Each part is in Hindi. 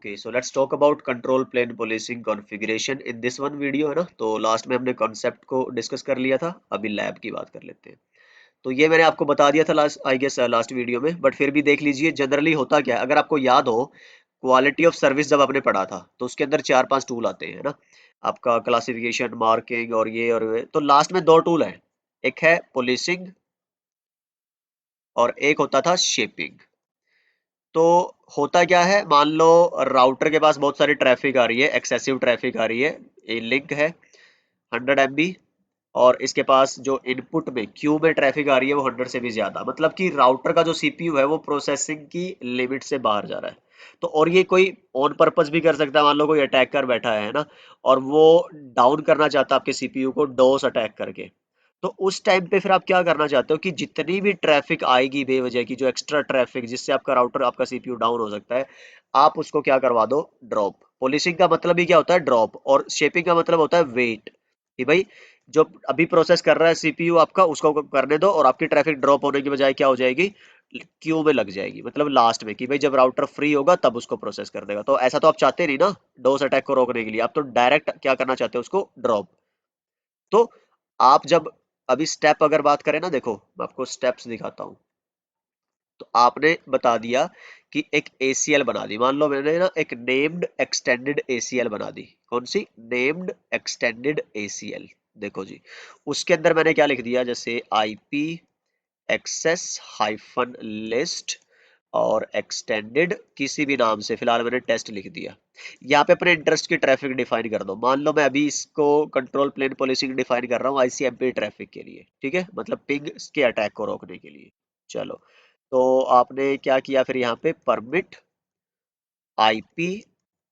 Okay, so let's talk about control plane policing configuration in this one video, है ना। तो लास्ट में हमने कॉन्सेप्ट को डिस्कस कर लिया था, अभी लैब की बात कर लेते हैं। तो ये मैंने आपको बता दिया था last, I guess last video में, बट फिर भी देख लीजिए जनरली होता क्या है। अगर आपको याद हो, क्वालिटी ऑफ सर्विस जब आपने पढ़ा था तो उसके अंदर 4-5 टूल आते हैं, है ना। आपका क्लासिफिकेशन, मार्किंग और ये और वे। तो लास्ट में 2 टूल है, एक है पोlicing और एक होता था शेपिंग। तो होता क्या है, मान लो राउटर के पास बहुत सारी ट्रैफिक आ रही है, एक्सेसिव ट्रैफिक आ रही है, ये लिंक है 100 MB, और इसके पास जो इनपुट में क्यू में ट्रैफिक आ रही है वो 100 से भी ज्यादा, मतलब कि राउटर का जो सीपीयू है वो प्रोसेसिंग की लिमिट से बाहर जा रहा है। तो और ये कोई ऑन पर्पस भी कर सकता है, मान लो कोई अटैक कर बैठा है ना, और वो डाउन करना चाहता है आपके सीपीयू को डोस अटैक करके। तो उस टाइम पे फिर आप क्या करना चाहते हो कि जितनी भी ट्रैफिक आएगी बेवजह की, जो एक्स्ट्रा ट्रैफिक जिससे आपका राउटर, आपका सीपीयू डाउन हो सकता है, आप उसको क्या करवा दो, ड्रॉप। पोलिसिंग का मतलब ही क्या होता है, ड्रॉप। और शेपिंग का मतलब होता है वेट, कि भाई जो अभी प्रोसेस कर रहा है सीपीयू आपका, उसको करने दो, और आपकी ट्रैफिक ड्रॉप होने की बजाय क्या हो जाएगी, क्यू में लग जाएगी, मतलब लास्ट में, कि भाई जब राउटर फ्री होगा तब उसको प्रोसेस कर देगा। तो ऐसा तो आप चाहते नहीं ना, डोस अटैक को रोकने के लिए आप तो डायरेक्ट क्या करना चाहते हो, उसको ड्रॉप। तो आप जब अभी स्टेप अगर बात करें ना, देखो मैं आपको स्टेप्स दिखाता हूँ। तो आपने बता दिया कि एक ACL बना दी, मान लो मैंने ना एक नेम्ड एक्सटेंडेड ACL बना दी। कौन सी, नेम्ड एक्सटेंडेड ACL। देखो जी, उसके अंदर मैंने क्या लिख दिया, जैसे IP एक्सेस हाइफन लिस्ट और एक्सटेंडेड किसी भी नाम से, फिलहाल मैंने टेस्ट लिख दिया। यहाँ पे अपने इंटरेस्ट की ट्रैफिक डिफाइन कर दो। मान लो मैं अभी इसको कंट्रोल प्लेन पॉलिसिंग डिफाइन कर रहा हूँ ICMP ट्रैफिक के लिए, ठीक है, मतलब पिंग के अटैक को रोकने के लिए। चलो, तो आपने क्या किया फिर, यहाँ पे परमिट IP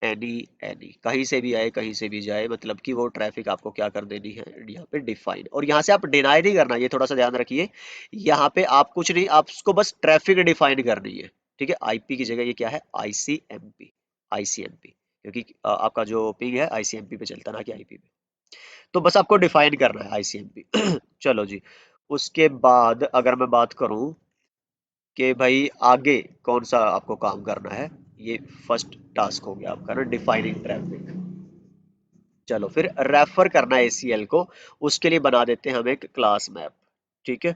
एनी एनी, कहीं से भी आए कहीं से भी जाए, मतलब कि वो ट्रैफिक आपको क्या कर देनी है यहाँ पे डिफाइन। और यहाँ से आप डिनाई नहीं करना, ये थोड़ा सा ध्यान रखिए। यहाँ पे आप कुछ नहीं, आप उसको बस ट्रैफिक डिफाइन करनी है, ठीक है। IP की जगह ये क्या है, ICMP, क्योंकि आपका जो पिंग है ICMP पे चलता ना कि IP पे। तो बस आपको डिफाइन करना है ICMP। चलो जी, उसके बाद अगर मैं बात करूं कि भाई आगे कौन सा आपको काम करना है, ये फर्स्ट टास्क हो गया आपका ना, डिफाइनिंग ट्रैफिक। चलो फिर रेफर करना है ACL को, उसके लिए बना देते हैं हम एक क्लास मैप, ठीक है।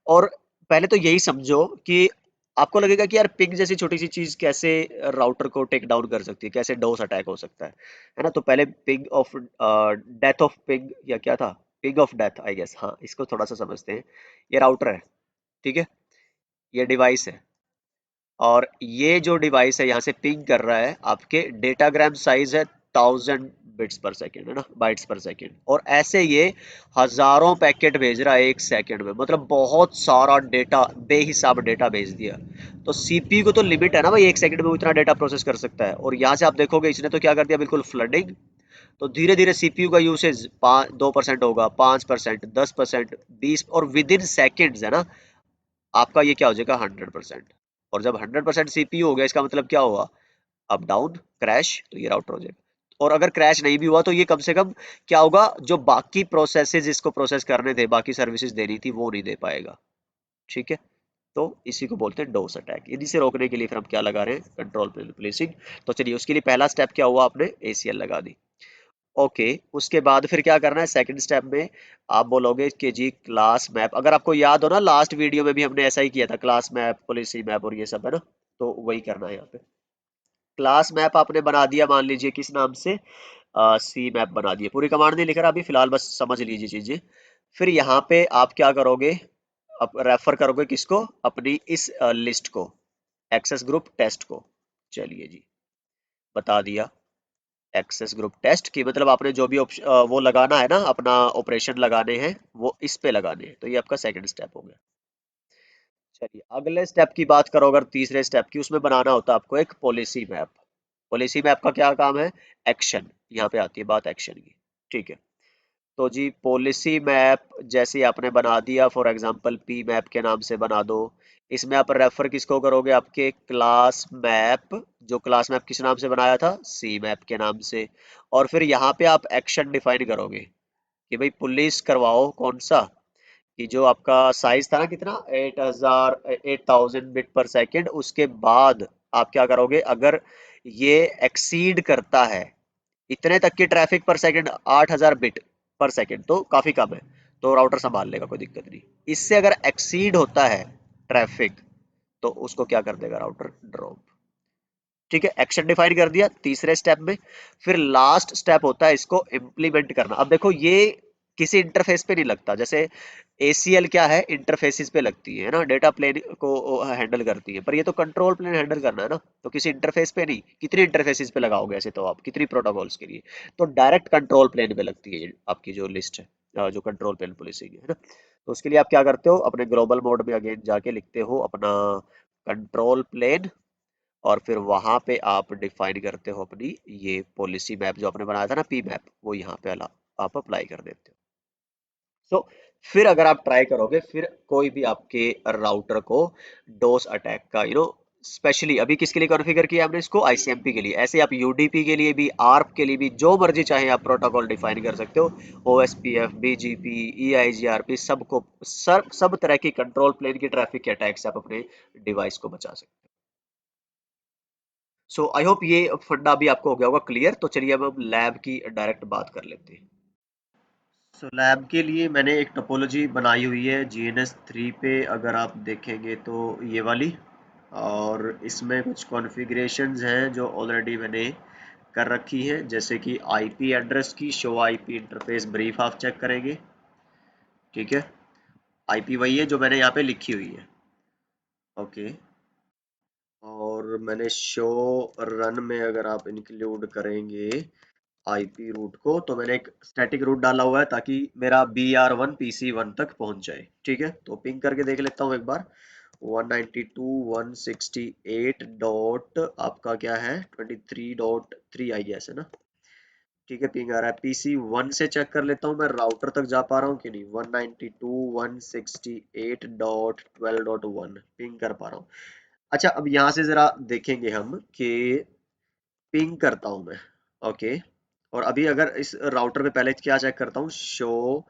और पहले तो यही समझो कि आपको लगेगा कि यार पिंग जैसी छोटी सी चीज कैसे राउटर को टेक डाउन कर सकती है, कैसे डोस अटैक हो सकता है ना। तो पहले ping of death of ping, या क्या था, ping of death I guess, हाँ इसको थोड़ा सा समझते हैं। ये राउटर है, ठीक है, ये डिवाइस है, और ये जो डिवाइस है यहाँ से पिंग कर रहा है, आपके डेटाग्राम साइज है 1000 बिट्स पर सेकेंड, है ना, बाइट्स पर सेकेंड। और ऐसे ये हजारों पैकेट भेज रहा है 1 सेकेंड में, मतलब बहुत सारा डेटा, बेहिसाब डेटा भेज दिया। तो सीपीयू को तो लिमिट है ना भाई, 1 सेकेंड में वो इतना डेटा प्रोसेस कर सकता है। और यहाँ से आप देखोगे इसने तो क्या कर दिया, बिल्कुल फ्लडिंग। तो धीरे धीरे सीपीयू का यूसेज 2% होगा, 5%, 10%, 20, और विद इन सेकेंड्स, है ना, आपका ये क्या हो जाएगा, 100%। और जब 100% सीपीयू हो गया, इसका मतलब क्या हुआ, अप डाउन क्रैश, तो ये राउटर हो जाएगा। और अगर क्रैश नहीं भी हुआ तो ये कम से कम क्या होगा, जो बाकी प्रोसेसेस इसको प्रोसेस करने थे, बाकी सर्विसेज देनी थी, वो नहीं दे पाएगा, ठीक है। तो इसी को बोलते हैं डोस अटैक। इन्हीं से रोकने के लिए फिर हम क्या लगा रहे हैं, कंट्रोल प्लेसिंग। तो चलिए, उसके लिए पहला स्टेप क्या हुआ, आपने ACL लगा दी। ओके, उसके बाद फिर क्या करना है, सेकंड स्टेप में आप बोलोगे कि जी क्लास मैप। अगर आपको याद हो ना, लास्ट वीडियो में भी हमने ऐसा ही किया था, क्लास मैप, पॉलिसी मैप और ये सब, है ना। तो वही करना है यहाँ पे। क्लास मैप आपने बना दिया, मान लीजिए किस नाम से, सी मैप बना दिया। पूरी कमांड नहीं लिख रहा अभी, फिलहाल बस समझ लीजिए चीजें। फिर यहाँ पे आप क्या करोगे, अब रेफर करोगे किसको, अपनी इस लिस्ट को, एक्सेस ग्रुप टेस्ट को। चलिए जी, बता दिया एक्सेस ग्रुप टेस्ट की, मतलब आपने जो भी वो लगाना है ना, अपना ऑपरेशन लगाने हैं, वो इस पे लगाने हैं। तो ये आपका सेकंड स्टेप हो गया। चलिए, अगले स्टेप की बात करो, अगर तीसरे स्टेप की, उसमें बनाना होता है आपको एक पॉलिसी मैप। पॉलिसी मैप का क्या काम है, एक्शन, यहाँ पे आती है बात एक्शन की, ठीक है। तो जी पॉलिसी मैप जैसे आपने बना दिया, फॉर एग्जांपल पी मैप के नाम से बना दो। इसमें आप रेफर किसको करोगे, आपके क्लास मैप, जो क्लास मैप किस नाम से बनाया था, सी मैप के नाम से। और फिर यहाँ पे आप एक्शन डिफाइन करोगे कि भाई पुलिस करवाओ कौन सा, कि जो आपका साइज था ना कितना, 8000 8000 बिट पर सेकेंड, उसके बाद आप क्या करोगे, अगर ये एक्सीड करता है इतने तक की ट्रैफिक पर सेकंड 8000 बिट पर सेकंड, तो काफी कम है, तो राउटर संभाल लेगा, कोई दिक्कत नहीं। इससे अगर एक्सीड होता है ट्रैफिक, तो उसको क्या कर देगा राउटर, ड्रॉप। ठीक है, एक्शन डिफाइन कर दिया तीसरे स्टेप में। फिर लास्ट स्टेप होता है इसको इम्प्लीमेंट करना। अब देखो ये किसी इंटरफेस पे नहीं लगता, जैसे ACL क्या है, इंटरफेसिस पे लगती है ना, डेटा प्लेन को हैंडल करती है, पर ये तो कंट्रोल प्लेन हैंडल करना है ना, तो किसी इंटरफेस पे नहीं। कितनी इंटरफेसिस पे लगाओगे ऐसे, तो आप कितनी प्रोटोकॉल्स के लिए, तो डायरेक्ट कंट्रोल प्लेन पे लगती है आपकी जो लिस्ट है, जो कंट्रोल प्लेन पॉलिसी है ना। तो उसके लिए आप क्या करते हो, अपने ग्लोबल मोड में अगेन जाके लिखते हो अपना कंट्रोल प्लेन, और फिर वहां पे आप डिफाइन करते हो अपनी ये पॉलिसी मैप जो आपने बनाया था ना, पी मैप, वो यहाँ पे आप अप्लाई कर देते हो। सो फिर अगर आप ट्राई करोगे, फिर कोई भी आपके राउटर को डोस अटैक का स्पेशली अभी किसके लिए कॉन्फ़िगर किया हमने इसको, ICMP के लिए, ऐसे आप UDP के लिए भी, ARP के लिए भी, जो मर्जी चाहे आप प्रोटोकॉल डिफाइन कर सकते हो। OSPF, BGP, EIGRP, सबको सब तरह की कंट्रोल प्लेन की ट्रैफिक के अटैक से आप अपने डिवाइस को बचा सकते हो। सो आई होप ये फंडा भी आपको हो गया होगा क्लियर। तो चलिए अब हम लैब की डायरेक्ट बात कर लेते हैं। सो लैब के लिए मैंने एक टोपोलॉजी बनाई हुई है GNS3 पे, अगर आप देखेंगे तो ये वाली, और इसमें कुछ कॉन्फ़िगरेशंस हैं जो ऑलरेडी मैंने कर रखी है, जैसे कि IP एड्रेस की शो IP इंटरफेस ब्रीफ आप चेक करेंगे। ठीक है, IP वही है जो मैंने यहाँ पे लिखी हुई है। ओके, और मैंने शो रन में अगर आप इंक्लूड करेंगे IP रूट को, तो मैंने एक स्टैटिक रूट डाला हुआ है ताकि मेरा BR1 PC1 तक पहुंच जाए। ठीक है, तो पिंग करके देख लेता हूँ एक बार। 192.168 डॉट आपका क्या है, 23.3 आई गैस है ना। ठीक है, पिंग आ रहा है। PC1 से चेक कर लेता हूँ मैं राउटर तक जा पा रहा हूँ कि नहीं। 192.168.12.1 पिंग कर पा रहा हूँ। अच्छा, अब यहाँ से जरा देखेंगे हम कि पिंग करता हूँ मैं। ओके, और अभी अगर इस राउटर पे पहले क्या चेक करता हूँ, शो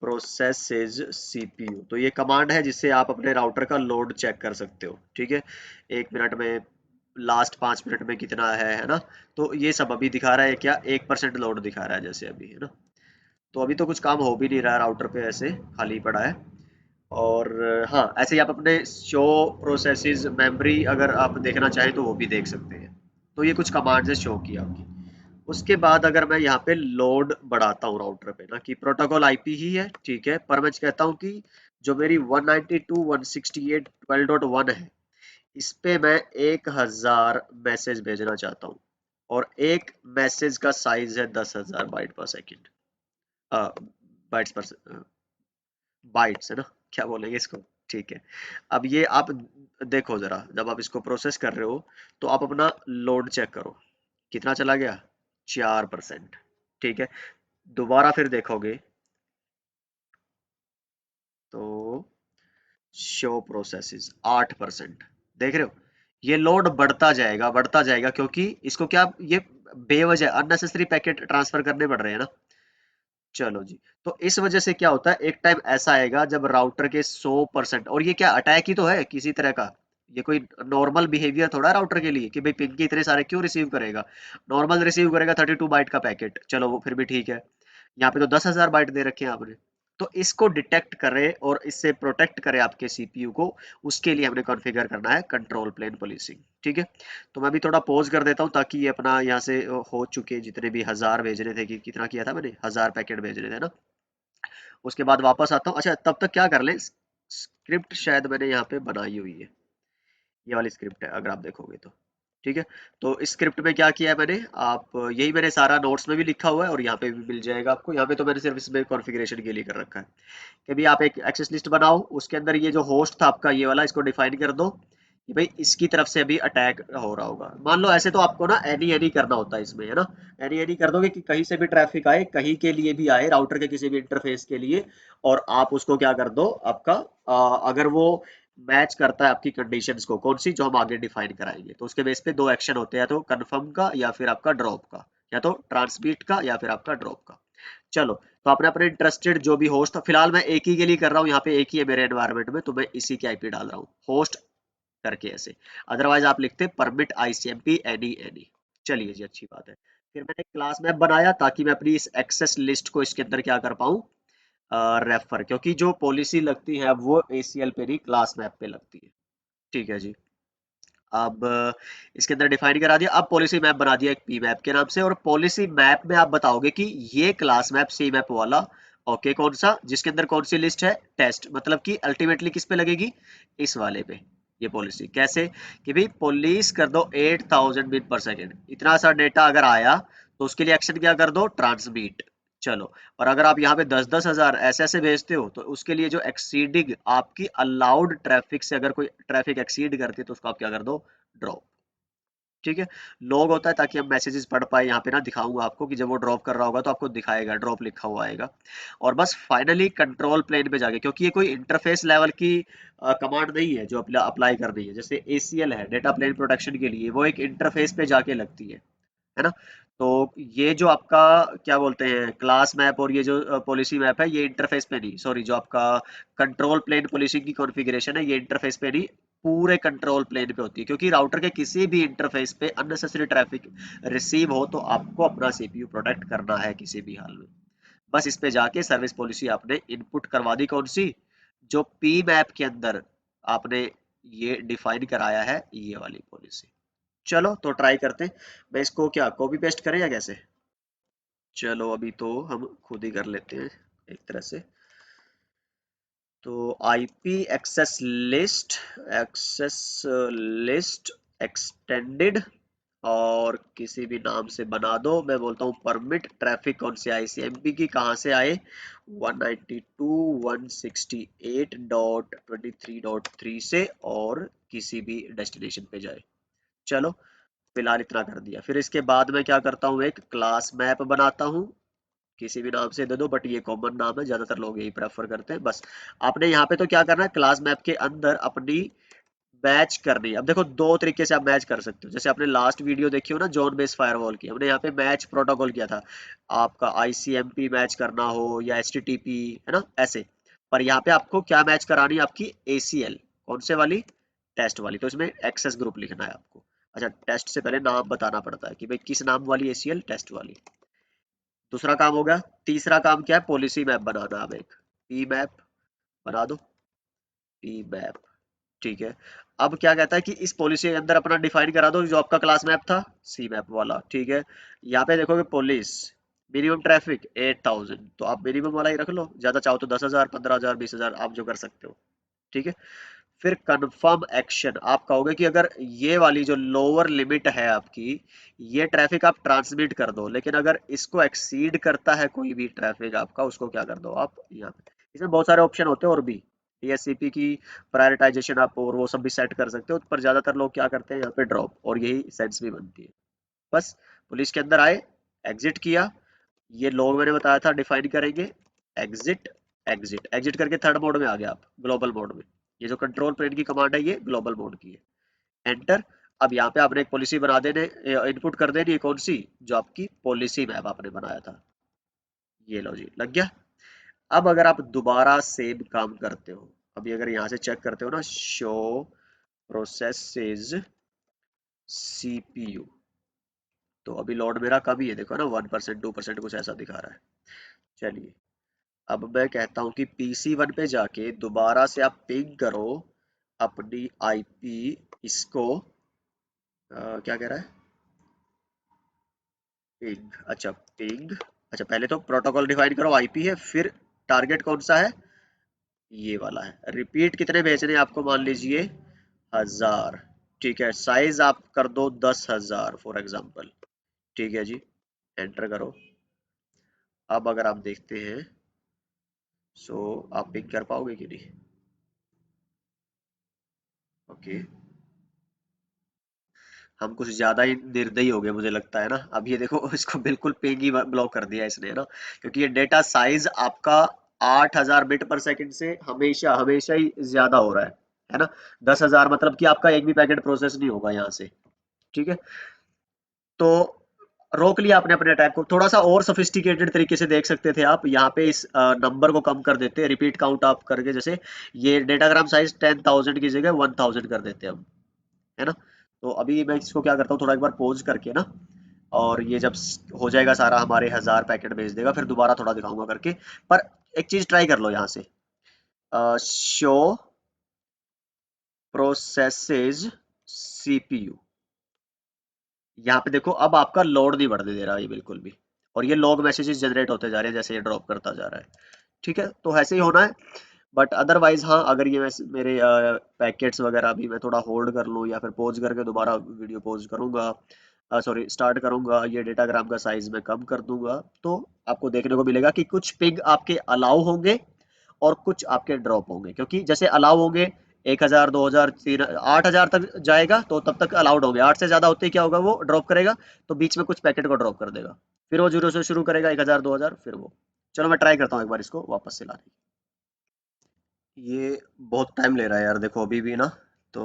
प्रोसेसेस CPU, तो ये कमांड है जिससे आप अपने राउटर का लोड चेक कर सकते हो। ठीक है, 1 मिनट में, लास्ट 5 मिनट में कितना है ना। तो ये सब अभी दिखा रहा है क्या, 1% लोड दिखा रहा है जैसे अभी, है ना। तो अभी तो कुछ काम हो भी नहीं रहा है राउटर पे, ऐसे खाली पड़ा है। और हाँ, ऐसे ही आप अपने शो प्रोसेसेस मेमोरी अगर आप देखना चाहें तो वो भी देख सकते हैं। तो ये कुछ कमांड से शो किया आपकी। उसके बाद अगर मैं यहाँ पे लोड बढ़ाता हूँ राउटर पे ना, कि प्रोटोकॉल IP ही है, ठीक है, पर मैं कहता हूँ कि जो मेरी 192.168.12.1 है, इस पे मैं 1000 मैसेज भेजना चाहता हूँ, और एक मैसेज का साइज है 10,000 बाइट पर सेकेंड, बाइट्स पर, बाइट्स है ना, क्या बोलेंगे इसको। ठीक है, अब ये आप देखो जरा, जब आप इसको प्रोसेस कर रहे हो तो आप अपना लोड चेक करो, कितना चला गया, 4%। ठीक है, दोबारा फिर देखोगे तो शो प्रोसेसेस 8%। देख रहे हो, ये लोड बढ़ता जाएगा, क्योंकि इसको क्या, ये बेवजह अननेसेसरी पैकेट ट्रांसफर करने पड़ रहे हैं ना। चलो जी, तो इस वजह से क्या होता है, एक टाइम ऐसा आएगा जब राउटर के 100%, और ये क्या अटैक ही तो है किसी तरह का, ये कोई नॉर्मल बिहेवियर थोड़ा है राउटर के लिए कि भाई पिंग के इतने सारे क्यों रिसीव करेगा। नॉर्मल रिसीव करेगा 32 बाइट का पैकेट, चलो वो फिर भी ठीक है। यहाँ पे तो 10,000 बाइट दे रखे हैं आपने। तो इसको डिटेक्ट करे और इससे प्रोटेक्ट करे आपके CPU को, उसके लिए हमने कॉन्फ़िगर करना है कंट्रोल प्लेन पोलिसिंग। ठीक है, तो मैं भी थोड़ा पॉज कर देता हूँ ताकि ये अपना यहाँ से हो चुके जितने भी 1000 भेजने थे, कि कितना किया था मैंने, 1000 पैकेट भेजने थे ना। उसके बाद वापस आता हूँ। अच्छा, तब तक क्या कर ले, स्क्रिप्ट शायद मैंने यहाँ पे बनाई हुई है, ये वाली स्क्रिप्ट है अगर आप देखोगे तो। ठीक है, तो इस स्क्रिप्ट में क्या किया है मैंने, आप यही मैंने सारा नोट्स में भी लिखा हुआ है और यहाँ पे भी मिल जाएगा आपको। यहाँ पे तो मैंने सिर्फ इसमें कॉन्फ़िगरेशन के लिए कर रखा है कि भाई आप एक एक्सेस लिस्ट बनाओ, उसके अंदर ये जो होस्ट था आपका ये वाला, इसको डिफाइन कर दो कि भाई इसकी तरफ से अभी अटैक हो रहा होगा। मान लो ऐसे तो आपको ना एनी एनी करना होता है इसमें, है ना। एनी एनी कर दोगे कि कहीं से भी ट्रैफिक आए, कहीं के लिए भी आए, राउटर के किसी भी इंटरफेस के लिए, और आप उसको क्या कर दो आपका, अगर वो मैच करता है आपकी कंडीशंस को, कौन सी, जो हम आगे डिफाइन कराएंगे, तो उसके बेस पे दो एक्शन होते हैं, या तो कंफर्म का या फिर आपका ड्रॉप का, या तो ट्रांसमिट का या फिर आपका ड्रॉप का। चलो, तो आपने अपने इंटरेस्टेड जो भी होस्ट, फिलहाल मैं एक ही के लिए कर रहा हूँ, यहाँ पे एक ही है मेरे एनवायरनमेंट में, तो मैं इसी की IP डाल रहा हूँ, होस्ट करके ऐसे। अदरवाइज आप लिखते परमिट आईसीएमपी एनी एनी। चलिए जी, अच्छी बात है। फिर मैंने क्लास मैप बनाया ताकि मैं अपनी इस एक्सेस लिस्ट को इसके अंदर क्या कर पाऊँ, रेफर, क्योंकि जो पॉलिसी लगती है वो एसीएल पे नहीं, क्लास मैप पे लगती है। ठीक है जी। अब इसके अंदर डिफाइन करा दिया। अब पॉलिसी मैप बना दिया एक पी मैप के नाम से, और पॉलिसी मैप में आप बताओगे कि ये क्लास मैप सी मैप वाला, ओके, कौन सा, जिसके अंदर कौन सी लिस्ट है, टेस्ट, मतलब कि अल्टीमेटली किस पे लगेगी, इस वाले पे। ये पॉलिसी कैसे, कि भाई पुलिस कर दो 8000 बिट पर सेकेंड, इतना सा डेटा अगर आया तो उसके लिए एक्शन क्या कर दो, ट्रांसमिट। चलो, और अगर आप यहाँ पे 10-10 हजार ऐसे ऐसे भेजते हो तो उसके लिए जो एक्सीडिंग आपकी अलाउड ट्रैफिक से अगर कोई ट्रैफिक एक्सीड करती है तो उसको आप क्या कर दो, ड्रॉप। ठीक है। लॉग होता है ताकि हम मैसेजेस पढ़ पाए, यहाँ पे ना दिखाऊंगा आपको कि जब वो ड्रॉप कर रहा होगा तो आपको दिखाएगा, ड्रॉप लिखा हुआ आएगा। और बस फाइनली कंट्रोल प्लेन पे जाके, क्योंकि ये कोई इंटरफेस लेवल की कमांड नहीं है जो अप्लाई करनी है, जैसे एसीएल है डेटा प्लेन प्रोटेक्शन के लिए, वो एक इंटरफेस पे जाके लगती है ना। तो ये जो आपका क्या बोलते हैं क्लास मैप और ये जो पॉलिसी मैप है, ये इंटरफेस पे नहीं, सॉरी, जो आपका कंट्रोल प्लेन पॉलिसी की कॉन्फ़िगरेशन है, ये इंटरफेस पे नहीं, पूरे कंट्रोल प्लेन पे होती है, क्योंकि राउटर के किसी भी इंटरफेस पे अननेसेसरी ट्रैफिक रिसीव हो तो आपको अपना सीपीयू प्रोटेक्ट करना है किसी भी हाल में। बस इस पे जाके सर्विस पॉलिसी आपने इनपुट करवा दी, कौन सी, जो पी मैप के अंदर आपने ये डिफाइन कराया है, ये वाली पॉलिसी। चलो तो ट्राई करते हैं। मैं इसको क्या कॉपी पेस्ट करें या कैसे? चलो अभी तो हम खुद ही कर लेते हैं एक तरह से। तो आईपी एक्सेस लिस्ट एक्सटेंडेड, और किसी भी नाम से बना दो। मैं बोलता हूँ परमिट ट्रैफिक कौन से आईसीएमपी की, कहाँ से आए, 192.168.23.3 से, और किसी भी डेस्टिनेशन पे जाए। चलो, फिलहाल इतना कर दिया। फिर इसके बाद मैं क्या करता हूँ, एक क्लास मैप बनाता हूँ, किसी भी नाम से दे दो, बट ये कॉमन नाम है, ज्यादातर लोग यही प्रेफर करते हैं। बस आपने यहाँ पे तो क्या करना है, क्लास मैप के अंदर अपनी मैच करनी है। अब देखो दो तरीके से आप मैच कर सकते हो, जैसे आपने लास्ट वीडियो देखी हो ना जोन बेस फायरवॉल की, हमने यहाँ पे मैच प्रोटोकॉल किया था, आपका आईसीएमपी मैच करना हो या एचटीटीपी, है ना, ऐसे। पर यहाँ पे आपको क्या मैच करानी है, आपकी एसीएल, कौन से वाली, टेस्ट वाली। तो इसमें एक्सेस ग्रुप लिखना है आपको। अच्छा, टेस्ट से पहले नाम बताना पड़ता है कि भाई किस नाम वाली एसीएल, टेस्ट वाली। दूसरा काम हो गया। तीसरा काम क्या है, पॉलिसी मैप बनाना। अब एक पी मैप बना दो, पी मैप। ठीक है। अब क्या कहता है कि इस पॉलिसी के अंदर अपना डिफाइन करा दो जो आपका क्लास मैप था, सी मैप वाला। ठीक है। यहाँ पे देखोगे पुलिस मिनिमम ट्रैफिक 8000, तो आप मिनिमम वाला ही रख लो, ज्यादा चाहो तो 10,000, 15,000, 20,000, आप जो कर सकते हो। ठीक है। फिर कंफर्म एक्शन आप कहोगे कि अगर ये वाली जो लोअर लिमिट है आपकी, ये ट्रैफिक आप ट्रांसमिट कर दो, लेकिन अगर इसको एक्सीड करता है कोई भी ट्रैफिक आपका, उसको क्या कर दो आप यहाँ पे। इसमें बहुत सारे ऑप्शन होते हैं और भी, टीएससीपी की प्रायोरिटाइजेशन आप और वो सब भी सेट कर सकते हो, पर ज्यादातर लोग क्या करते हैं यहाँ पे ड्रॉप, और यही सेंस भी बनती है। बस पुलिस के अंदर आए, एग्जिट किया, ये लोग मैंने बताया था डिफाइन करेंगे, एग्जिट, एग्जिट, एग्जिट करके थर्ड मोड में आ गया आप, ग्लोबल मोड में। ये जो कंट्रोल प्लेन की कमांड है ये ग्लोबल मोड की है। एंटर। अब यहाँ पे आपने एक पॉलिसी बना देने, इनपुट कर देनी है, कौन सी, जो आपकी पॉलिसी मैप आपने बनाया था। ये लो जी, लग गया। अब अगर आप दोबारा सेम काम करते हो, अभी अगर यहाँ से चेक करते हो ना, शो प्रोसेसेस सीपीयू, तो अभी लोड मेरा कम ही है, देखो ना, 1%, 2% कुछ ऐसा दिखा रहा है। चलिए, अब मैं कहता हूँ कि PC1 पे जाके दोबारा से आप पिंग करो अपनी आईपी, इसको क्या कह रहा है, पिंग, अच्छा पिंग, अच्छा पहले तो प्रोटोकॉल डिफाइन करो, आईपी है, फिर टारगेट कौन सा है, ये वाला है। रिपीट कितने भेजने हैं आपको, मान लीजिए 1000। ठीक है, साइज आप कर दो 10,000 फॉर एग्जाम्पल। ठीक है जी, एंटर करो। अब अगर आप देखते हैं, सो आप पिंग कर पाओगे कि नहीं, ओके। हम कुछ ज्यादा ही निर्दयी हो गए मुझे लगता है ना। अब ये देखो इसको बिल्कुल पेज ही ब्लॉक कर दिया इसने ना, क्योंकि ये डेटा साइज आपका 8000 बिट पर सेकंड से हमेशा हमेशा ही ज्यादा हो रहा है ना। 10,000 मतलब कि आपका एक भी पैकेट प्रोसेस नहीं होगा यहाँ से। ठीक है। तो रोक लिया आपने अपने अटैक को। थोड़ा सा और सोफिस्टिकेटेड तरीके से देख सकते थे आप, यहाँ पे इस नंबर को कम कर देते, रिपीट काउंट आप करके, जैसे ये डेटाग्राम साइज 10,000 की जगह 1000 कर देते हम, है ना। तो अभी मैं इसको क्या करता हूँ, थोड़ा एक बार पॉज करके ना, और ये जब हो जाएगा सारा, हमारे 1000 पैकेट भेज देगा, फिर दोबारा थोड़ा दिखाऊंगा करके। पर एक चीज ट्राई कर लो यहाँ से, शो प्रोसेसेस सीपीयू, यहाँ पे देखो अब आपका लोड नहीं बढ़ने दे रहा ये बिल्कुल भी, और ये लॉग मैसेजेस जनरेट होते जा रहे हैं जैसे ये ड्रॉप करता जा रहा है। ठीक है, तो ऐसे ही होना है। बट अदरवाइज हाँ, अगर ये मेरे पैकेट्स वगैरह भी मैं थोड़ा होल्ड कर लूँ, या फिर पॉज करके दोबारा वीडियो पॉज करूंगा, सॉरी स्टार्ट करूंगा, ये डेटाग्राम का साइज मैं कम कर दूंगा, तो आपको देखने को मिलेगा कि कुछ पिंग आपके अलाउ होंगे और कुछ आपके ड्रॉप होंगे, क्योंकि जैसे अलाउ होंगे 1000 2000 3 8000 तक जाएगा तो तब तक अलाउड होंगे, 8 से ज्यादा होते ही क्या होगा, वो ड्रॉप करेगा, तो बीच में कुछ पैकेट को ड्रॉप कर देगा, फिर वो जीरो से शुरू करेगा, 1000 2000, फिर वो। चलो मैं ट्राई करता हूँ एक बार इसको वापस से लाने की। ये बहुत टाइम ले रहा है यार, देखो अभी भी ना, तो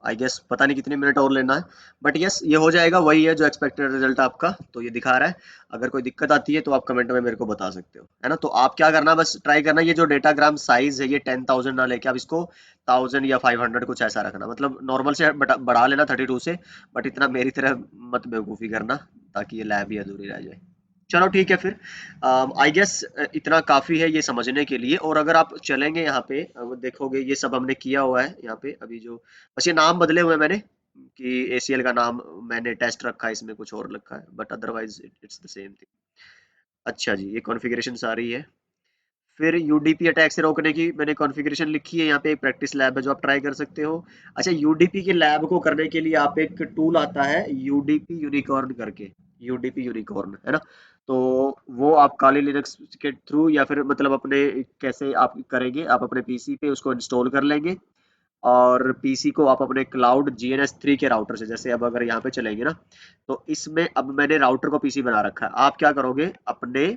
आई गेस पता नहीं कितने मिनट और लेना है, बट यस ये हो जाएगा, वही है जो एक्सपेक्टेड रिजल्ट आपका तो ये दिखा रहा है। अगर कोई दिक्कत आती है तो आप कमेंट में मेरे को बता सकते हो, है ना। तो आप क्या करना, बस ट्राई करना, ये जो डेटाग्राम साइज है ये 10,000 ना लेके आप इसको 1000 या 500 कुछ ऐसा रखना, मतलब नॉर्मल से बढ़ा लेना 32 से, बट इतना मेरी तरह मत बेवकूफ़ी करना, ताकि ये लैब ही अधूरी रह जाए। चलो ठीक है फिर, आई गेस इतना काफ़ी है ये समझने के लिए। और अगर आप चलेंगे यहाँ पे, वो देखोगे ये सब हमने किया हुआ है यहाँ पे अभी जो, बस ये नाम बदले हुए हैं मैंने, कि ACL का नाम मैंने टेस्ट रखा है, इसमें कुछ और रखा है, but otherwise it's the same thing. अच्छा जी, ये कॉन्फ़िगरेशन सारी है। फिर यूडीपी अटैक से रोकने की मैंने कॉन्फ़िगरेशन लिखी है, यहाँ पे एक प्रैक्टिस लैब है जो आप ट्राई कर सकते हो। अच्छा, यूडीपी के लैब को करने के लिए आप एक टूल आता है यूडीपी यूनिकॉर्न करके, यूडीपी यूनिकॉर्न, है ना। तो वो आप काली लिनक्स के थ्रू, या फिर मतलब अपने कैसे आप करेंगे, आप अपने पीसी पे उसको इंस्टॉल कर लेंगे, और पीसी को आप अपने क्लाउड GNS3 के राउटर से, जैसे अब अगर यहाँ पे चलेंगे ना, तो इसमें अब मैंने राउटर को पीसी बना रखा है। आप क्या करोगे, अपने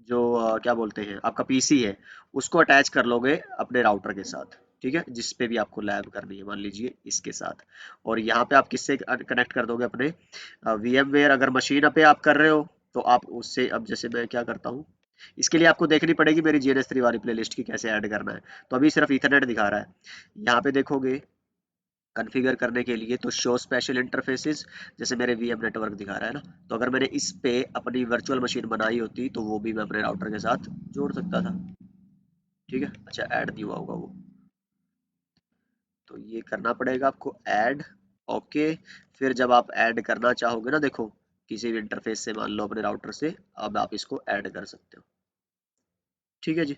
जो क्या बोलते हैं, आपका पीसी है, उसको अटैच कर लोगे अपने राउटर के साथ, ठीक है, जिस पे भी आपको लैब करनी है, मान लीजिए इसके साथ। और यहाँ पे आप किससे कनेक्ट कर दोगे, अपने VMware अगर मशीन पे आप कर रहे हो तो आप उससे, अब जैसे मैं क्या करता हूँ, इसके लिए आपको देखनी पड़ेगी मेरी GNS3 वाली प्लेलिस्ट की कैसे ऐड करना है। तो अभी सिर्फ ईथरनेट दिखा रहा है, यहाँ पे देखोगे कॉन्फ़िगर करने के लिए तो शो स्पेशल इंटरफेसेस, जैसे मेरे VM नेटवर्क दिखा रहा है ना, तो अगर मैंने इस पे अपनी वर्चुअल मशीन बनाई होती तो वो भी मैं अपने राउटर के साथ जोड़ सकता था। ठीक है, अच्छा ऐड नहीं हुआ होगा वो, तो ये करना पड़ेगा आपको ऐड। ओके, फिर जब आप ऐड करना चाहोगे ना, देखो किसी भी इंटरफेस से, मान लो अपने राउटर से, अब आप इसको ऐड कर सकते हो। ठीक है जी,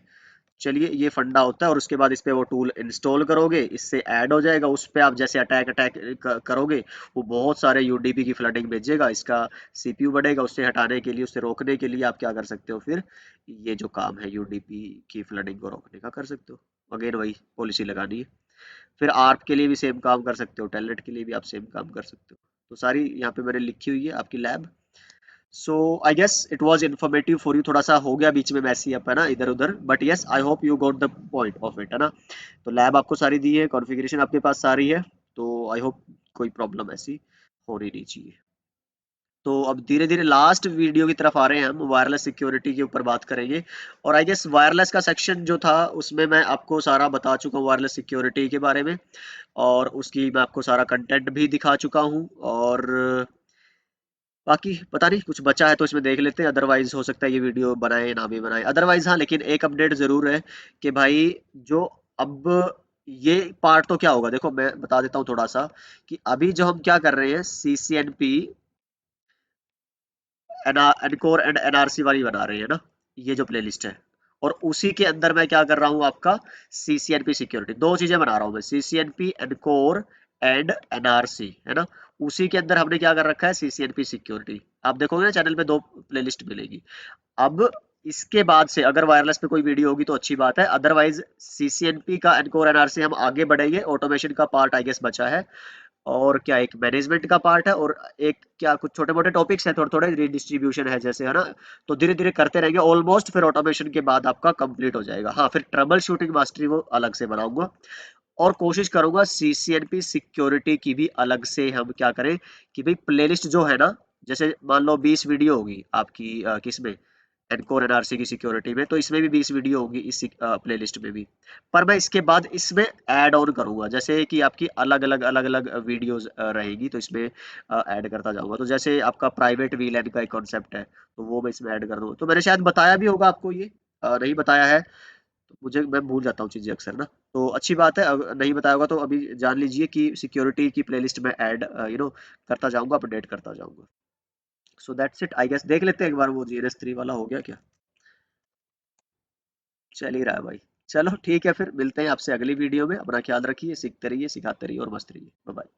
चलिए ये फंडा होता है, और उसके बाद इस पे वो टूल इंस्टॉल करोगे, इससे ऐड हो जाएगा, उस पे आप जैसे अटैक अटैक करोगे, वो बहुत सारे यूडीपी की फ्लडिंग भेजेगा, इसका CPU बढ़ेगा, उससे हटाने के लिए, उससे रोकने के लिए आप क्या कर सकते हो फिर, ये जो काम है यूडीपी की फ्लडिंग को रोकने का कर सकते हो, अगेन वही पॉलिसी लगानी है। फिर आर्प के लिए भी सेम काम कर सकते हो, टेलनेट के लिए भी आप सेम काम कर सकते हो। तो सारी यहाँ पे मैंने लिखी हुई है आपकी lab. So I guess it was informative for you, थोड़ा सा हो गया बीच में मैसी अप, है ना, इधर उधर, but yes I hope you got the point of it, है ना। तो लैब आपको सारी दी है, कॉन्फ़िगरेशन आपके पास सारी है, तो आई होप कोई प्रॉब्लम ऐसी होनी नहीं चाहिए। तो अब धीरे धीरे लास्ट वीडियो की तरफ आ रहे हैं, हम वायरलेस सिक्योरिटी के ऊपर बात करेंगे। और आई गेस वायरलेस का सेक्शन जो था उसमें मैं आपको सारा बता चुका हूँ वायरलेस सिक्योरिटी के बारे में, और उसकी मैं आपको सारा कंटेंट भी दिखा चुका हूँ। और बाकी पता नहीं कुछ बचा है तो इसमें देख लेते हैं, अदरवाइज हो सकता है ये वीडियो बनाए ना भी बनाए, अदरवाइज हाँ, लेकिन एक अपडेट जरूर है कि भाई, जो अब ये पार्ट तो क्या होगा, देखो मैं बता देता हूँ थोड़ा सा, कि अभी जो हम क्या कर रहे हैं, CCNP एनकोर एंड NRC वाली बना रहे हैं ना, ये जो प्लेलिस्ट है, और उसी के अंदर मैं क्या कर रहा हूँ, आपका CCNP सिक्योरिटी, दो चीजें बना रहा हूँ मैं, CCNP एनकोर एंड NRC, है ना। उसी के अंदर हमने क्या कर रखा है, CCNP सिक्योरिटी। आप देखोगे ना चैनल पे दो प्लेलिस्ट मिलेगी। अब इसके बाद से अगर वायरलेस पे कोई वीडियो होगी तो अच्छी बात है, अदरवाइज CCNP का एनकोर NRC हम आगे बढ़ेंगे, ऑटोमेशन का पार्ट आई गेस बचा है, और क्या एक मैनेजमेंट का पार्ट है, और एक क्या कुछ छोटे मोटे टॉपिक्स हैं, थोड़े थोड़े रिडिस्ट्रीब्यूशन है जैसे, है ना। तो धीरे धीरे करते रहेंगे ऑलमोस्ट, फिर ऑटोमेशन के बाद आपका कंप्लीट हो जाएगा। हाँ, फिर ट्रबल शूटिंग मास्टरी वो अलग से बनाऊंगा, और कोशिश करूंगा CCNP सिक्योरिटी की भी अलग से हम क्या करें, कि भाई प्लेलिस्ट जो है ना, जैसे मान लो 20 वीडियो होगी आपकी किसमें, एनकोर एनआरसी की सिक्योरिटी में, तो इसमें भी 20 वीडियो होगी इस प्लेलिस्ट में भी। पर मैं इसके बाद इसमें ऐड ऑन करूंगा, जैसे कि आपकी अलग अलग वीडियोस रहेगी, तो इसमें ऐड करता जाऊंगा। तो जैसे आपका प्राइवेट वीलैन का एक कॉन्सेप्ट है, तो वो मैं इसमें ऐड कर दूंगा। तो मैंने शायद बताया भी होगा आपको ये, नहीं बताया है तो मुझे, मैं भूल जाता हूँ चीजें अक्सर ना। तो अच्छी बात है, नहीं बताया होगा तो अभी जान लीजिए कि सिक्योरिटी की प्लेलिस्ट में ऐड करता जाऊंगा, अपडेट करता जाऊंगा। So that's it I guess. देख लेते हैं एक बार वो जीएनएस 3 वाला हो गया क्या। चल ही रहा है भाई। चलो ठीक है, फिर मिलते हैं आपसे अगली वीडियो में। अपना ख्याल रखिए, सीखते रहिए, सिखाते रहिए और मस्त रहिए। Bye bye.